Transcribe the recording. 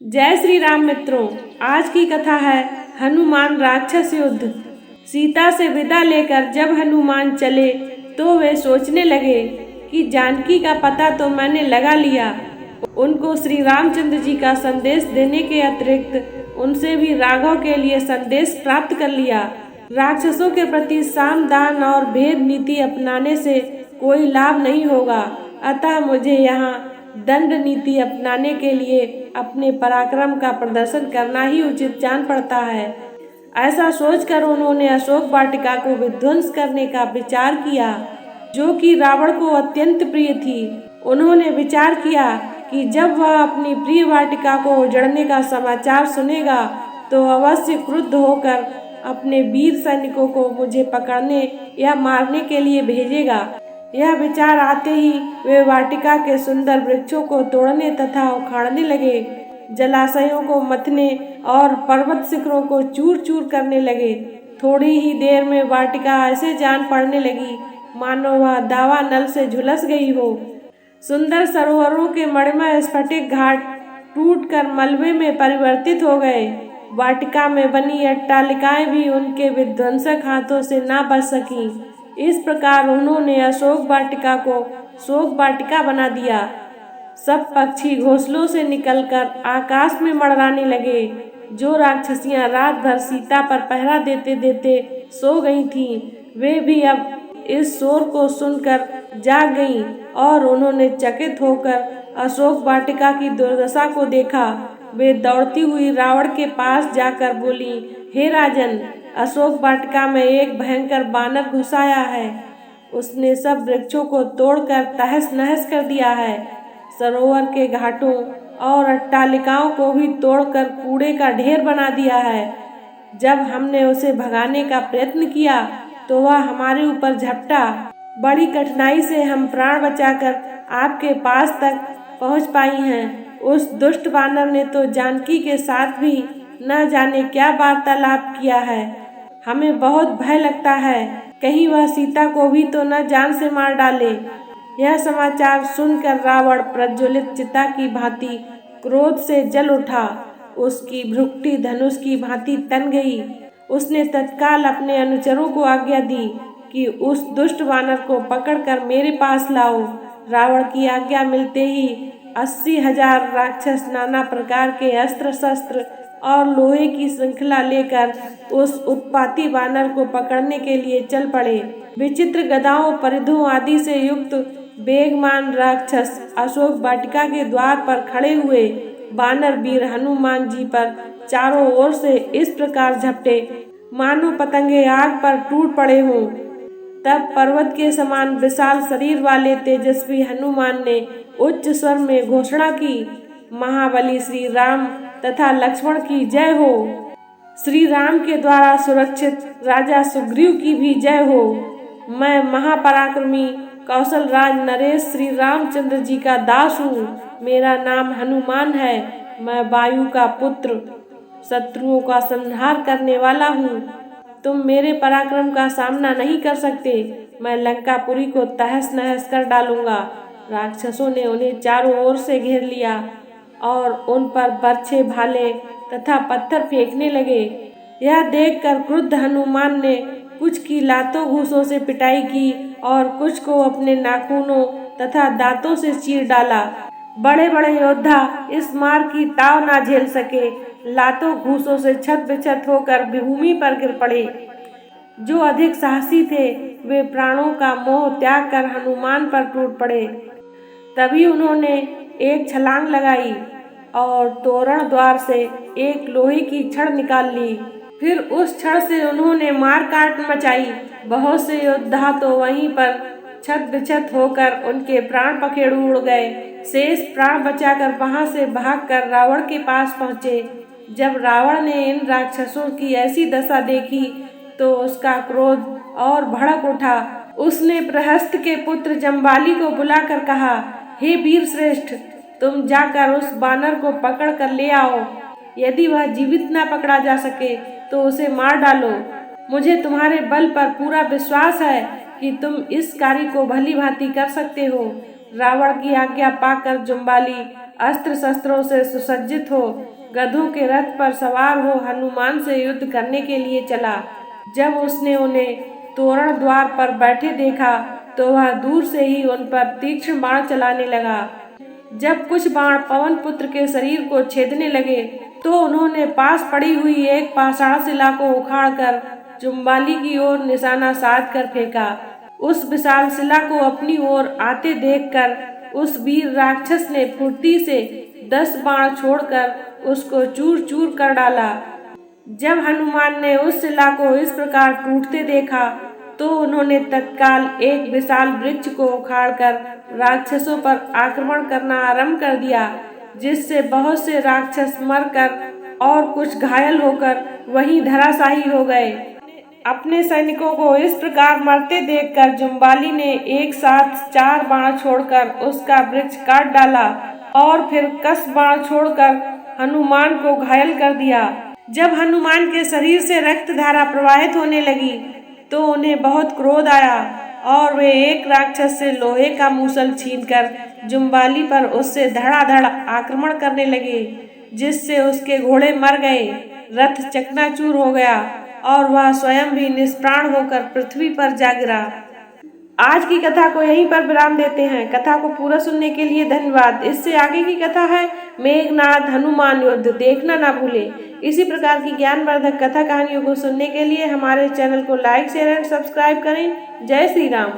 जय श्री राम मित्रों, आज की कथा है हनुमान राक्षस युद्ध। सीता से विदा लेकर जब हनुमान चले तो वे सोचने लगे कि जानकी का पता तो मैंने लगा लिया। उनको श्री रामचंद्र जी का संदेश देने के अतिरिक्त उनसे भी राघव के लिए संदेश प्राप्त कर लिया। राक्षसों के प्रति साम दान और भेद नीति अपनाने से कोई लाभ नहीं होगा, अतः मुझे यहाँ दंड नीति अपनाने के लिए अपने पराक्रम का प्रदर्शन करना ही उचित जान पड़ता है। ऐसा सोचकर उन्होंने अशोक वाटिका को विध्वंस करने का विचार किया, जो कि रावण को अत्यंत प्रिय थी। उन्होंने विचार किया कि जब वह अपनी प्रिय वाटिका को उजड़ने का समाचार सुनेगा तो अवश्य क्रुद्ध होकर अपने वीर सैनिकों को मुझे पकड़ने या मारने के लिए भेजेगा। यह विचार आते ही वे वाटिका के सुंदर वृक्षों को तोड़ने तथा उखाड़ने लगे, जलाशयों को मथने और पर्वत शिखरों को चूर चूर करने लगे। थोड़ी ही देर में वाटिका ऐसे जान पड़ने लगी मानो वह दावा नल से झुलस गई हो। सुंदर सरोवरों के मणिमय स्फटिक घाट टूटकर मलबे में परिवर्तित हो गए। वाटिका में बनी अट्टालिकाएं भी उनके विध्वंसक हाथों से ना बच सकीं। इस प्रकार उन्होंने अशोक वाटिका को शोक वाटिका बना दिया। सब पक्षी घोंसलों से निकलकर आकाश में मंडराने लगे। जो राक्षसियां रात भर सीता पर पहरा देते देते सो गई थीं, वे भी अब इस शोर को सुनकर जाग गईं और उन्होंने चकित होकर अशोक वाटिका की दुर्दशा को देखा। वे दौड़ती हुई रावण के पास जाकर बोली, हे राजन, अशोक वाटिका में एक भयंकर बानर घुस आया है। उसने सब वृक्षों को तोड़कर तहस नहस कर दिया है। सरोवर के घाटों और अट्टालिकाओं को भी तोड़कर कूड़े का ढेर बना दिया है। जब हमने उसे भगाने का प्रयत्न किया तो वह हमारे ऊपर झपटा। बड़ी कठिनाई से हम प्राण बचाकर आपके पास तक पहुंच पाई हैं। उस दुष्ट बानर ने तो जानकी के साथ भी न जाने क्या वार्तालाप किया है। हमें बहुत भय लगता है, कहीं वह सीता को भी तो न जान से मार डाले। यह समाचार सुनकर रावण प्रज्वलित चिता की भांति क्रोध से जल उठा। उसकी भ्रुकुटी धनुष की भांति तन गई। उसने तत्काल अपने अनुचरों को आज्ञा दी कि उस दुष्ट वानर को पकड़कर मेरे पास लाओ। रावण की आज्ञा मिलते ही 80,000 राक्षस नाना प्रकार के अस्त्र शस्त्र और लोहे की श्रृंखला लेकर उस उत्पाती वानर को पकड़ने के लिए चल पड़े। विचित्र गदाओं परिधों आदि से युक्त बेगमान राक्षस अशोक वाटिका के द्वार पर खड़े हुए वानर वीर हनुमान जी पर चारों ओर से इस प्रकार झपटे मानो पतंगे आग पर टूट पड़े हों। तब पर्वत के समान विशाल शरीर वाले तेजस्वी हनुमान ने उच्च स्वर में घोषणा की, महाबली श्री राम तथा लक्ष्मण की जय हो। श्री राम के द्वारा सुरक्षित राजा सुग्रीव की भी जय हो। मैं महापराक्रमी कौशल राज नरेश श्री रामचंद्र जी का दास हूँ। मेरा नाम हनुमान है। मैं वायु का पुत्र, शत्रुओं का संहार करने वाला हूँ। तुम मेरे पराक्रम का सामना नहीं कर सकते। मैं लंकापुरी को तहस नहस कर डालूंगा। राक्षसों ने उन्हें चारों ओर से घेर लिया और उन पर बर्छे भाले तथा पत्थर फेंकने लगे। यह देखकर क्रुद्ध हनुमान ने कुछ की लातों घूंसों से पिटाई की और कुछ को अपने नाखूनों तथा दांतों से चीर डाला। बड़े बड़े योद्धा इस मार की ताव ना झेल सके, लातों घूंसों से छत बिछत होकर भूमि पर गिर पड़े। जो अधिक साहसी थे वे प्राणों का मोह त्याग कर हनुमान पर टूट पड़े। तभी उन्होंने एक छलांग लगाई और तोरण द्वार से एक लोहे की छड़ निकाल ली। फिर उस छड़ से उन्होंने मार काट मचाई। बहुत से योद्धा तो वहीं पर छत बिछत होकर उनके प्राण पखेरु उड़ गए। शेष प्राण बचाकर वहां से भागकर रावण के पास पहुंचे। जब रावण ने इन राक्षसों की ऐसी दशा देखी तो उसका क्रोध और भड़क उठा। उसने प्रहस्त के पुत्र जम्बाली को बुलाकर कहा, हे वीर श्रेष्ठ, तुम जाकर उस बानर को पकड़ कर ले आओ। यदि वह जीवित न पकड़ा जा सके तो उसे मार डालो। मुझे तुम्हारे बल पर पूरा विश्वास है कि तुम इस कार्य को भली भांति कर सकते हो। रावण की आज्ञा पाकर जम्बाली अस्त्र शस्त्रों से सुसज्जित हो, गधों के रथ पर सवार हो हनुमान से युद्ध करने के लिए चला। जब उसने उन्हें तोरण द्वार पर बैठे देखा तो वह दूर से ही उन पर तीक्ष्ण बाण चलाने लगा। जब कुछ बाण पवन पुत्र के शरीर को छेदने लगे तो उन्होंने पास पड़ी हुई एक पाषाण शिला को उखाड़कर जुम्बाली की ओर निशाना साध कर फेंका। उस विशाल शिला को अपनी ओर आते देखकर उस वीर राक्षस ने फुर्ती से 10 बाण छोड़कर उसको चूर चूर कर डाला। जब हनुमान ने उस शिला को इस प्रकार टूटते देखा तो उन्होंने तत्काल एक विशाल वृक्ष को उखाड़कर राक्षसों पर आक्रमण करना आरंभ कर दिया, जिससे बहुत से राक्षस मरकर और कुछ घायल होकर वहीं धराशायी हो गए। अपने सैनिकों को इस प्रकार मरते देखकर जुम्बाली ने एक साथ 4 बाण छोड़कर उसका वृक्ष काट डाला और फिर 10 बाण छोड़कर हनुमान को घायल कर दिया। जब हनुमान के शरीर से रक्त धारा प्रवाहित होने लगी तो उन्हें बहुत क्रोध आया और वे एक राक्षस से लोहे का मूसल छीनकर जुम्बाली पर उससे धड़ाधड़ आक्रमण करने लगे, जिससे उसके घोड़े मर गए, रथ चकनाचूर हो गया और वह स्वयं भी निष्प्राण होकर पृथ्वी पर जा गिरा। आज की कथा को यहीं पर विराम देते हैं। कथा को पूरा सुनने के लिए धन्यवाद। इससे आगे की कथा है मेघनाद हनुमान युद्ध, देखना ना भूलें। इसी प्रकार की ज्ञानवर्धक कथा कहानियों को सुनने के लिए हमारे चैनल को लाइक, शेयर एंड सब्सक्राइब करें। जय श्री राम।